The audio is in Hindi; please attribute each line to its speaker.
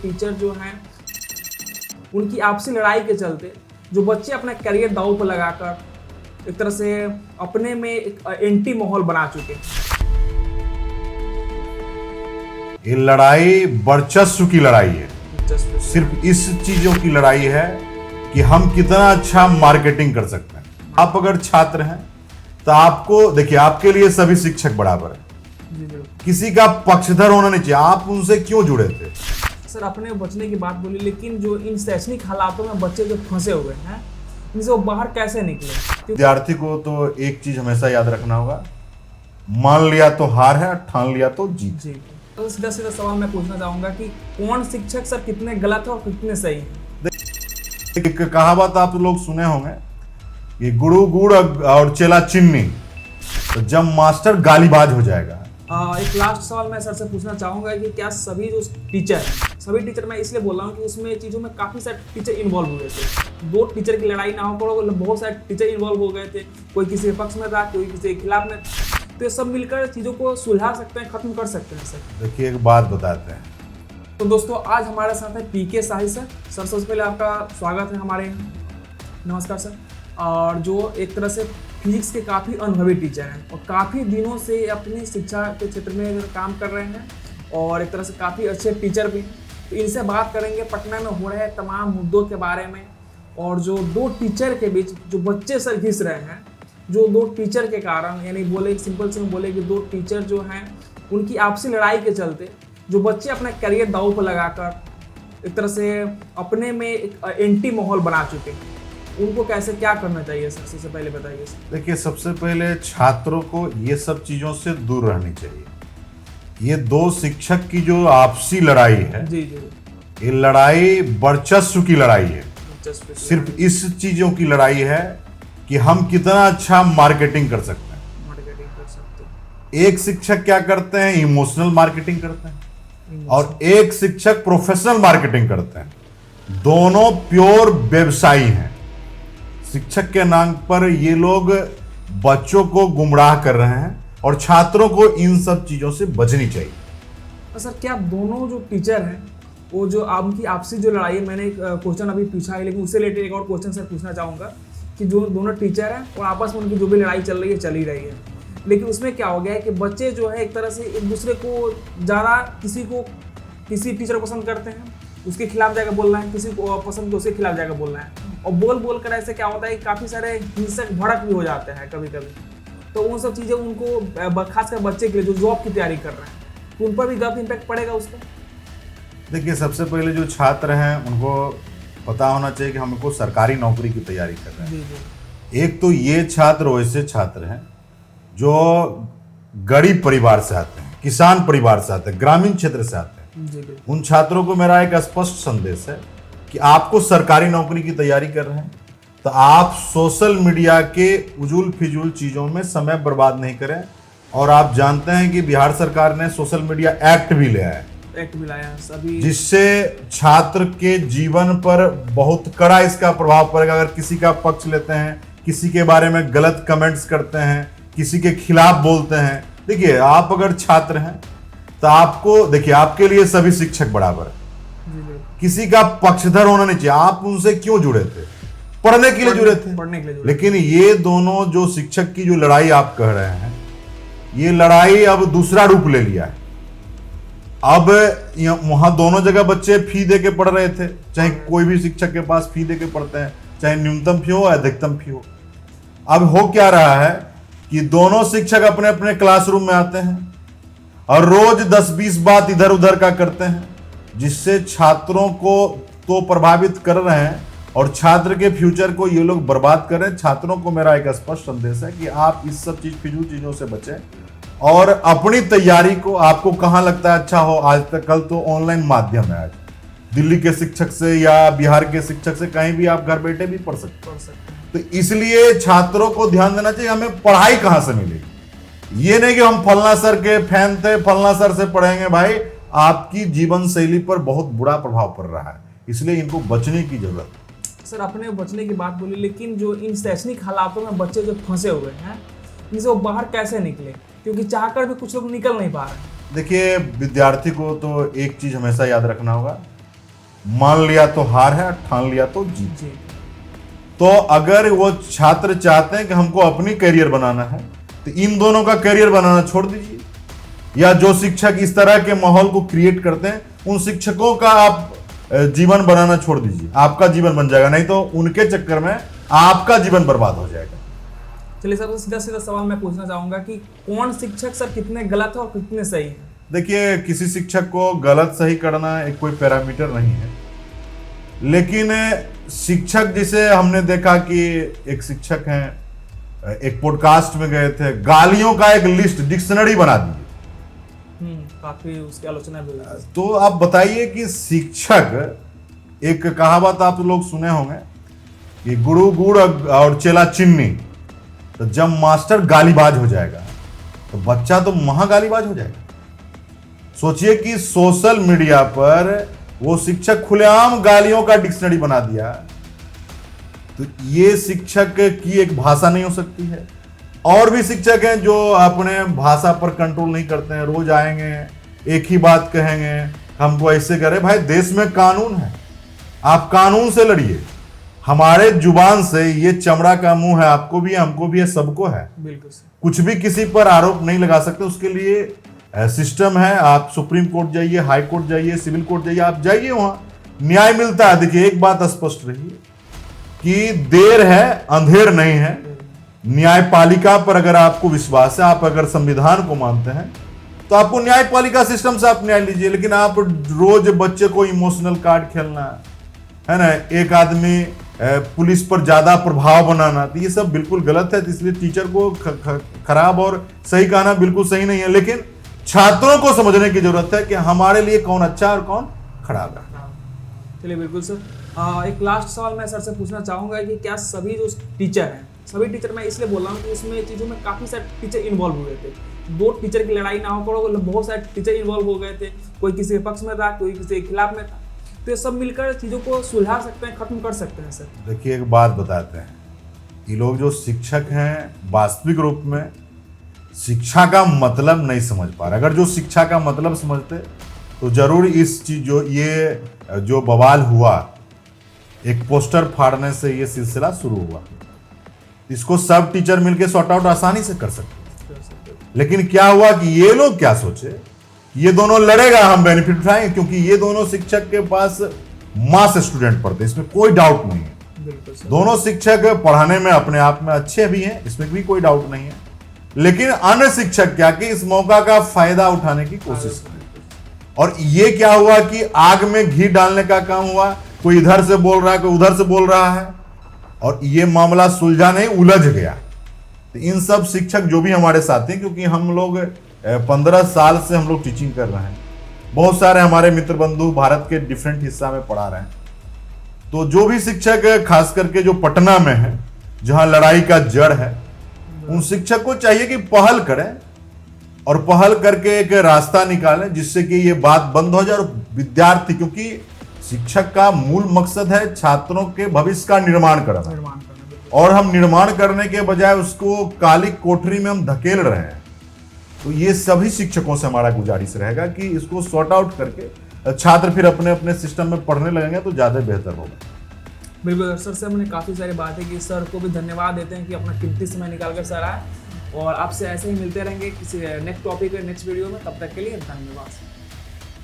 Speaker 1: टीचर जो हैं उनकी आपसी लड़ाई के चलते जो बच्चे अपना करियर दांव पर लगाकर एक तरह से अपने में एक एंटी माहौल बना चुके हैं।
Speaker 2: ये लड़ाई वर्चस्व की लड़ाई है। सिर्फ इस चीजों की लड़ाई है कि हम कितना अच्छा मार्केटिंग कर सकते हैं। आप अगर छात्र हैं तो आपको देखिए, आपके लिए सभी शिक्षक बराबर है, किसी का पक्षधर होना नहीं चाहिए। आप उनसे क्यों जुड़े थे?
Speaker 1: सर अपने बचने की बात बोली, लेकिन जो इन शैक्षणिक हालातों में बच्चे जो फंसे हुए हैं इनसे वो बाहर कैसे निकले?
Speaker 2: विद्यार्थी को तो एक चीज हमेशा याद रखना होगा, मान लिया तो हार है, ठान लिया तो जीत।
Speaker 1: जी, तो सीधा सीधा सवाल मैं पूछना चाहूंगा कि कौन शिक्षक सर कितने गलत है और कितने सही है?
Speaker 2: एक कहावत आप लोग सुने होंगे, ये गुरु गुड़ और चेला चिन्नी, तो जब मास्टर गालीबाज हो जाएगा।
Speaker 1: एक लास्ट सवाल मैं सर से पूछना चाहूंगा कि क्या सभी जो टीचर हैं, सभी टीचर मैं इसलिए बोल रहा हूँ कि उसमें चीज़ों में काफ़ी सारे टीचर इन्वॉल्व हुए थे। दो टीचर की लड़ाई ना हो पड़ो, बहुत सारे टीचर इन्वॉल्व हो गए थे, कोई किसी के पक्ष में था, कोई किसी के खिलाफ में, तो ये सब मिलकर चीज़ों को सुलझा सकते हैं, खत्म कर सकते हैं सर।
Speaker 2: देखिए एक बात बताते हैं,
Speaker 1: तो दोस्तों आज हमारे साथ है पीके शाही सर। सर सबसे पहले आपका स्वागत है हमारे यहाँ। नमस्कार सर। और जो एक तरह से फिजिक्स के काफ़ी अनुभवी टीचर हैं और काफ़ी दिनों से अपनी शिक्षा के क्षेत्र में काम कर रहे हैं और एक तरह से काफ़ी अच्छे टीचर भी हैं। तो इनसे बात करेंगे पटना में हो रहे तमाम मुद्दों के बारे में, और जो दो टीचर के बीच जो बच्चे सर घिस रहे हैं, जो दो टीचर के कारण, यानी बोले सिंपल से बोले कि दो टीचर जो हैं उनकी आपसी लड़ाई के चलते जो बच्चे अपना करियर दांव पर लगाकर एक तरह से अपने में एक एंटी माहौल बना चुके हैं, उनको कैसे क्या करना चाहिए सर? सबसे पहले बताइए सर।
Speaker 2: देखिए सबसे पहले छात्रों को ये सब चीजों से दूर रहनी चाहिए। ये दो शिक्षक की जो आपसी लड़ाई है,
Speaker 1: जी जी,
Speaker 2: ये लड़ाई वर्चस्व की लड़ाई है। सिर्फ
Speaker 1: मार्केटिंग
Speaker 2: इस चीजों की लड़ाई है कि हम कितना अच्छा मार्केटिंग कर सकते हैं।
Speaker 1: कर सकते हैं।
Speaker 2: एक शिक्षक क्या करते हैं, इमोशनल मार्केटिंग करते हैं, और एक शिक्षक प्रोफेशनल मार्केटिंग करते हैं। दोनों प्योर व्यवसायी हैं। शिक्षक के नाम पर ये लोग बच्चों को गुमराह कर रहे हैं और छात्रों को इन सब चीजों से बचनी चाहिए।
Speaker 1: तो सर क्या दोनों जो टीचर हैं वो जो आपकी आपसी जो लड़ाई है, मैंने एक क्वेश्चन अभी पूछा है, लेकिन उससे रिलेटेड एक और क्वेश्चन सर पूछना चाहूँगा कि जो दोनों टीचर हैं और आपस में उनकी जो भी लड़ाई चल रही है चल ही रही है, लेकिन उसमें क्या हो गया है कि बच्चे जो है एक तरह से एक दूसरे को ज़्यादा किसी टीचर को पसंद करते हैं, उसके खिलाफ जाकर बोलना है, किसी को पसंद तो उसके खिलाफ जाकर बोलना है, और बोल कर ऐसे क्या होता है कि काफ़ी सारे हिंसक भड़क भी हो जाते हैं कभी कभी। तो उन सब चीज़ें उनको खासकर बच्चे के लिए जो जॉब की तैयारी कर रहे हैं, तो उन पर भी गलत इम्पैक्ट पड़ेगा उसका।
Speaker 2: देखिए सबसे पहले जो छात्र हैं उनको पता होना चाहिए कि हमको सरकारी नौकरी की तैयारी कर रहे हैं।
Speaker 1: जी जी,
Speaker 2: एक तो ये छात्र वैसे छात्र हैं जो गरीब परिवार से आते हैं, किसान परिवार से आते हैं, ग्रामीण क्षेत्र से आते हैं।
Speaker 1: जी जी,
Speaker 2: उन छात्रों को मेरा एक स्पष्ट संदेश है कि आपको सरकारी नौकरी की तैयारी कर रहे हैं तो आप सोशल मीडिया के उजुल फिजूल चीज़ों में समय बर्बाद नहीं करें। और आप जानते हैं कि बिहार सरकार ने सोशल मीडिया एक्ट भी लिया है,
Speaker 1: एक्ट भी लाया सभी,
Speaker 2: जिससे छात्र के जीवन पर बहुत कड़ा इसका प्रभाव पड़ेगा। अगर किसी का पक्ष लेते हैं, किसी के बारे में गलत कमेंट्स करते हैं, किसी के खिलाफ बोलते हैं, देखिए आप अगर छात्र हैं तो आपको देखिए, आपके लिए सभी शिक्षक बराबर है, किसी का पक्षधर होना नहीं चाहिए। आप उनसे क्यों जुड़े थे? पढ़ने के लिए जुड़े थे।
Speaker 1: पढ़ने के लिए जुड़े।
Speaker 2: लेकिन ये दोनों जो शिक्षक की जो लड़ाई आप कह रहे हैं, ये लड़ाई अब दूसरा रूप ले लिया है। अब वहां दोनों जगह बच्चे फी दे के पढ़ रहे थे, चाहे कोई भी शिक्षक के पास फी दे के पढ़ते हैं, चाहे न्यूनतम फी हो या अधिकतम फी हो। अब हो क्या रहा है कि दोनों शिक्षक अपने अपने क्लासरूम में आते हैं और रोज 10-20 बात इधर उधर का करते हैं, जिससे छात्रों को तो प्रभावित कर रहे हैं और छात्र के फ्यूचर को ये लोग बर्बाद कर रहे हैं। छात्रों को मेरा एक स्पष्ट संदेश है कि आप इस सब फिजूल चीजों से बचें और अपनी तैयारी को, आपको कहाँ लगता है अच्छा हो, आज तक कल तो ऑनलाइन माध्यम है। आज दिल्ली के शिक्षक से या बिहार के शिक्षक से कहीं भी आप घर बैठे भी पढ़ सकते हैं। तो इसलिए छात्रों को ध्यान देना चाहिए हमें पढ़ाई कहाँ से मिलेगी। ये नहीं कि हम फलना सर के फैन थे, फलना सर से पढ़ेंगे। भाई आपकी जीवन शैली पर बहुत बुरा प्रभाव पड़ रहा है, इसलिए इनको बचने की जरूरत है।
Speaker 1: सर अपने बचने की बात बोली, लेकिन जो इन शैक्षणिक हालातों में बच्चे जो फंसे हुए हैं इनसे वो बाहर कैसे निकले, क्योंकि चाहकर भी कुछ लोग निकल नहीं पा रहे हैं।
Speaker 2: देखिए विद्यार्थी को तो एक चीज हमेशा याद रखना होगा, मान लिया तो हार है, ठान लिया तो जीत।
Speaker 1: जी
Speaker 2: तो अगर वो छात्र चाहते हैं कि हमको अपनी करियर बनाना है, तो इन दोनों का करियर बनाना छोड़ दीजिए, या जो शिक्षक इस तरह के माहौल को क्रिएट करते हैं उन शिक्षकों का आप जीवन बनाना छोड़ दीजिए, आपका जीवन बन जाएगा, नहीं तो उनके चक्कर में आपका जीवन बर्बाद हो जाएगा।
Speaker 1: चलिए सर, तो सीधा सीधा सवाल मैं पूछना चाहूंगा कि कौन शिक्षक सर कितने गलत है और कितने सही है?
Speaker 2: देखिए, किसी शिक्षक को गलत सही करना एक कोई पैरामीटर नहीं है, लेकिन शिक्षक जिसे हमने देखा कि एक शिक्षक हैं, एक पॉडकास्ट में गए थे, गालियों का एक लिस्ट डिक्शनरी बना दी।
Speaker 1: काफी उसकी आलोचना भी हुई।
Speaker 2: तो आप बताइए कि शिक्षक, एक कहावत आप लोग सुने होंगे कि गुरु गुड़ और चेला चिन्नी, तो जब मास्टर गालीबाज हो जाएगा तो बच्चा तो महागालीबाज हो जाएगा। सोचिए कि सोशल मीडिया पर वो शिक्षक खुलेआम गालियों का डिक्शनरी बना दिया, तो ये शिक्षक की एक भाषा नहीं हो सकती है। और भी शिक्षक हैं जो अपने भाषा पर कंट्रोल नहीं करते हैं, रोज आएंगे एक ही बात कहेंगे, हमको ऐसे करे। भाई, देश में कानून है, आप कानून से लड़िए। हमारे जुबान से ये चमड़ा का मुंह है, आपको भी है, हमको भी है, सबको है।
Speaker 1: बिल्कुल सर।
Speaker 2: कुछ भी किसी पर आरोप नहीं लगा सकते, उसके लिए सिस्टम है। आप सुप्रीम कोर्ट जाइए, हाई कोर्ट जाइए, सिविल कोर्ट जाइए, आप जाइए, वहां न्याय मिलता है। देखिए, एक बात स्पष्ट रही कि देर है अंधेर नहीं है। न्यायपालिका पर अगर आपको विश्वास है, आप अगर संविधान को मानते हैं, तो आपको न्यायपालिका सिस्टम से आप न्याय लीजिए। लेकिन आप रोज बच्चे को इमोशनल कार्ड खेलना है ना, एक आदमी पुलिस पर ज्यादा प्रभाव बनाना, तो ये सब बिल्कुल गलत है। इसलिए टीचर को खराब और सही कहना बिल्कुल सही नहीं है, लेकिन छात्रों को समझने की जरूरत है कि हमारे लिए कौन अच्छा और कौन खराब है।
Speaker 1: चलिए बिल्कुल सर। एक लास्ट सवाल मैं सर से पूछना चाहूंगा कि क्या सभी जो टीचर हैं, सभी टीचर, मैं इसलिए बोल रहा हूँ कि इसमें चीज़ों में काफ़ी सारे टीचर इन्वॉल्व हुए थे, दो टीचर की लड़ाई ना हो पड़ो, बहुत सारे टीचर इन्वॉल्व हो गए थे, कोई किसी के पक्ष में था, कोई किसी के खिलाफ में था, तो ये सब मिलकर चीज़ों को सुलझा सकते हैं, खत्म कर सकते हैं सर।
Speaker 2: देखिए, एक बात बताते हैं, ये लोग जो शिक्षक हैं वास्तविक रूप में शिक्षा का मतलब नहीं समझ पा रहे। अगर जो शिक्षा का मतलब समझते तो जरूर इस चीज जो बवाल हुआ, एक पोस्टर फाड़ने से ये सिलसिला शुरू हुआ, इसको सब टीचर मिलकर सॉर्ट आउट आसानी से कर सकते। लेकिन क्या हुआ कि ये लोग क्या सोचे, ये दोनों लड़ेगा, हम बेनिफिट उठाएंगे, क्योंकि ये दोनों शिक्षक के पास मास स्टूडेंट पढ़ते, इसमें कोई डाउट नहीं है। दोनों शिक्षक पढ़ाने में अपने आप में अच्छे भी हैं, इसमें भी कोई डाउट नहीं है। लेकिन अन्य शिक्षक क्या कि इस मौका का फायदा उठाने की कोशिश करें। और ये क्या हुआ कि आग में घी डालने का काम हुआ, कोई इधर से बोल रहा है, कोई उधर से बोल रहा है, और ये मामला सुलझा नहीं, उलझ गया। तो इन सब शिक्षक जो भी हमारे साथ हैं, क्योंकि हम लोग 15 साल से हम लोग टीचिंग कर रहे हैं, बहुत सारे हमारे मित्र बंधु भारत के डिफरेंट हिस्सा में पढ़ा रहे हैं, तो जो भी शिक्षक खास करके जो पटना में है, जहां लड़ाई का जड़ है, उन शिक्षक को चाहिए कि पहल करें और पहल करके एक रास्ता निकालें जिससे कि ये बात बंद हो जाए। और विद्यार्थी, क्योंकि शिक्षक का मूल मकसद है छात्रों के भविष्य का निर्माण करना, और हम निर्माण करने के बजाय उसको काली कोठरी में हम धकेल रहे हैं। तो ये सभी शिक्षकों से हमारा गुजारिश रहेगा कि इसको सॉर्ट आउट करके छात्र फिर अपने अपने सिस्टम में पढ़ने लगेंगे तो ज्यादा बेहतर होगा।
Speaker 1: बिल्कुल सर से हमने काफ़ी सारी बातें की, सर को भी धन्यवाद देते हैं कि अपना कीमती समय निकाल कर सर आए, और आपसे ऐसे ही मिलते रहेंगे किसी नेक्स्ट टॉपिक नेक्स्ट वीडियो में। तब तक के लिए धन्यवाद।